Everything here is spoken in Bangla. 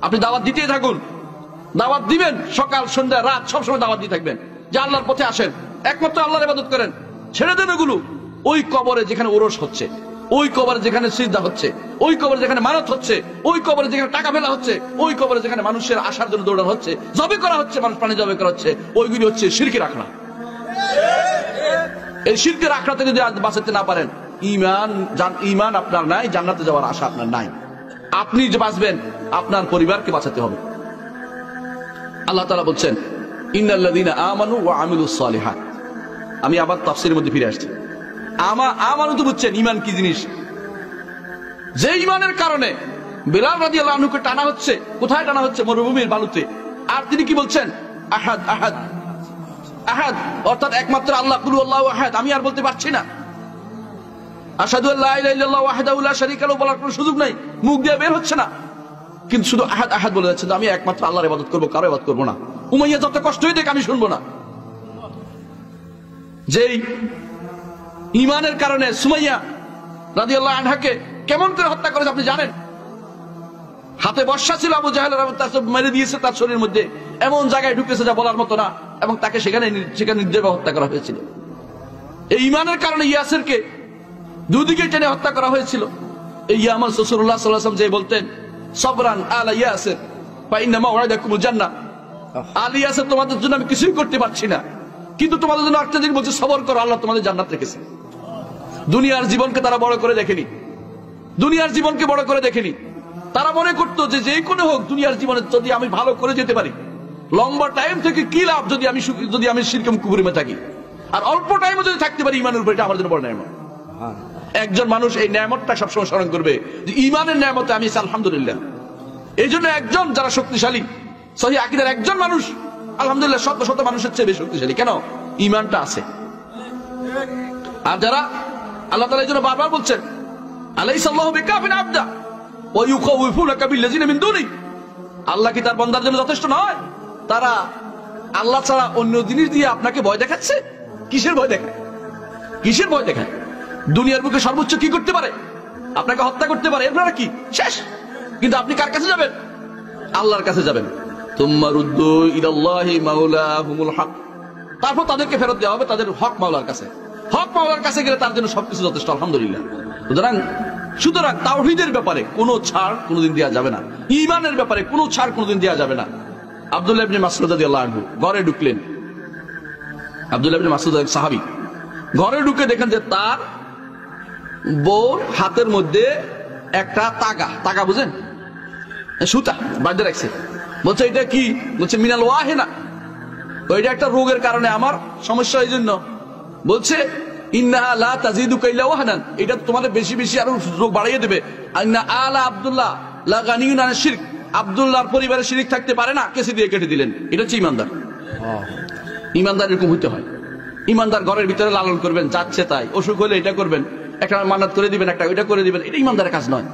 আপনি দাওয়াত দিতেই থাকুন, দাওয়াত দিবেন, সকাল সন্ধ্যা রাত সবসময় দাওয়াত দিয়ে থাকবেন যে আল্লাহর পথে আসেন, একমাত্র আল্লাহর ইবাদত করেন। ছেড়ে দেন ওগুলো। ওই কবরে যেখানে ওরস হচ্ছে, ওই কবরে যেখানে সিজদা হচ্ছে, ওই কবরে যেখানে মানত হচ্ছে, ওই কবরে যেখানে টাকা ফেলা হচ্ছে, ওই কবরে যেখানে মানুষের আসার জন্য দৌড়ানো হচ্ছে, জবে করা হচ্ছে, মানুষ প্রাণী জবে করা হচ্ছে, ওইগুলি হচ্ছে শিরকের আখড়া। এই শিরকের আখড়া থেকে যদি আজ বাঁচাতে না পারেন, ঈমান আপনার নাই, জান্নাতে যাওয়ার আশা আপনার নাই। আপনি যে বাঁচবেন, আপনার পরিবারকে বাঁচাতে হবে। আল্লাহ তাআলা বলছেন ইন্নাল্লাযীনা আমানু ওয়া আমিলুস সালিহাত। আমি আবার তাফসীরের মধ্যে ফিরে আসছি। আমানু তো বুঝছেন ঈমান কি জিনিস। যে ঈমানের কারণে বিলাল রাদিয়াল্লাহু আনহুকে টানা হচ্ছে, কোথায় টানা হচ্ছে? মরুভূমির বালুতে। আর তিনি কি বলছেন? আহাদ আহাদ আহাদ, অর্থাৎ একমাত্র আল্লাহ, কুল আল্লাহু আহাদ। আমি আর বলতে পারছি না আশহাদু আল্লা ইলাহা ইল্লাল্লাহু ওয়াহদাহু লা শারীকা লাহু বলার কোনো সুযোগ নাই, মুখ দিয়ে বের হচ্ছে না, কিন্তু শুধু আহাদ আহাদ বলে যাচ্ছে। আমি একমাত্র আল্লাহর ইবাদত করব, কারো ইবাদত করব না। উমাইয়া যত কষ্টই দেখ আমি শুনবো না। যেই ঈমানের কারণে সুমাইয়া রাদিয়াল্লাহু আনহাকে কেমন করে হত্যা করেছে আপনি জানেন? হাতে বর্ষা ছিল, আবু জাহেল মেরে দিয়েছে তার শরীরের মধ্যে, এমন জায়গায় ঢুকেছে যা বলার মতো না, এবং তাকে সেখানে নির্দয়ভাবে হত্যা করা হয়েছিল। এই ঈমানের কারণে ইয়াসিরকে দুদিকে টেনে হত্যা করা হয়েছিল। এই আমার রাসূলুল্লাহ সাল্লাল্লাহু আলাইহি ওয়াসাল্লাম যে বলতেন সাবরান আলা ইয়াসির ফা ইন্না মাওয়াদাকুমুল জান্নাহ, আলী ইয়াসির তোমাদের জন্য আমি কিছুই করতে পারছি না, কিন্তু তোমাদের জন্য একটা জিনিস বলছি, সবর করো, আল্লাহ তোমাদের জান্নাত রেখেছে। দুনিয়ার জীবনকে তারা বড় করে দেখেনি, দুনিয়ার জীবনকে বড় করে দেখেনি। তারা মনে করতো যে যে কোনো হোক, দুনিয়ার জীবনে যদি আমি ভালো করে যেতে পারি, লম্বা টাইম থেকে কি লাভ যদি আমি শিরকে কুফরিতে থাকি, আর অল্প টাইমে যদি থাকতে পারি ঈমানের উপর, এটা আমার জন্য বড় নিয়ামত। একজন মানুষ এই নিয়ামতটা সবসময় স্মরণ করবে যে ঈমানের নিয়ামতে আমি আলহামদুলিল্লাহ। এই জন্য একজন যারা শক্তিশালী সহিহ আকীদার একজন মানুষ আলহামদুলিল্লাহ শত শত মানুষের চেয়ে বেশি শক্তিশালী, কেন? ঈমানটা আছে। আর যারা আল্লাহ তাআলা এই জন্য বারবার বলছেন আলাইসাল্লাহু বিকাফিন আবদা ওয়া ইউখাউফুনাকা বিল্লাযিনা মিন দুনি, আল্লাহ কি তার বান্দার জন্য যথেষ্ট নয়? তারা আল্লাহ ছাড়া অন্য জিনিস দিয়ে আপনাকে ভয় দেখাচ্ছে। কিসের ভয় দেখায়? কিসের ভয় দেখায়? দুনিয়ার বুকে সর্বোচ্চ কি করতে পারে? আপনাকে হত্যা করতে পারে, এরপরে কি শেষ। কিন্তু আপনি কার কাছে যাবেন? আল্লাহর কাছে যাবেন। তুম্মা রুদ্দু ইলাল্লাহি মাওলাহুমুল হক, তারপর তাদেরকে ফেরত দেওয়া হবে তাদের হক মাওলার কাছে। হক মাওলার কাছে গেলে তার জন্য সবকিছু যথেষ্ট, আলহামদুলিল্লাহ। সুতরাং তাওহীদের ব্যাপারে কোনো ছাড় কোনোদিন দেওয়া যাবে না, ঈমানের ব্যাপারে কোনো ছাড় কোনোদিন দেওয়া যাবে না। আব্দুল্লাহ ইবনে মাসউদ রাদিয়াল্লাহু আনহু ঘরে ঢুকলেন। আব্দুল্লাহ ইবনে মাসউদ সাহাবী, ঘরে ঢুকে দেখেন যে তার বউর হাতের মধ্যে একটা তাগা বুঝেন, সুতা বাঁধে রাখছে। বলছে এটা কি? বলছে মিনাল ওয়াহিনা, ওইটা একটা রোগের কারণে আমার সমস্যা, এই জন্য। বলছে ইন্নাহা লা তাজিদুকা ইল্লা ওয়াহনান, এটা তোমাদের বেশি বেশি আরো রোগ বাড়িয়ে দেবে। ইন্না আলা আব্দুল্লাহ লা গানিয়ুন আনিশ শিরক, আব্দুল্লাহর পরিবারে শিরক থাকতে পারে না, কেসি দিয়ে কেটে দিলেন। এটা হচ্ছে ঈমানদার। ঈমানদার এরকম হইতে হয়। ঈমানদার ঘরের ভিতরে লালন করবেন, যাচ্ছে তাই, অসুখ হলে এটা করবেন, একটা মান্নাত করে দিবেন, একটা ওইটা করে দিবেন, এটা ঈমানদারের কাজ নয়।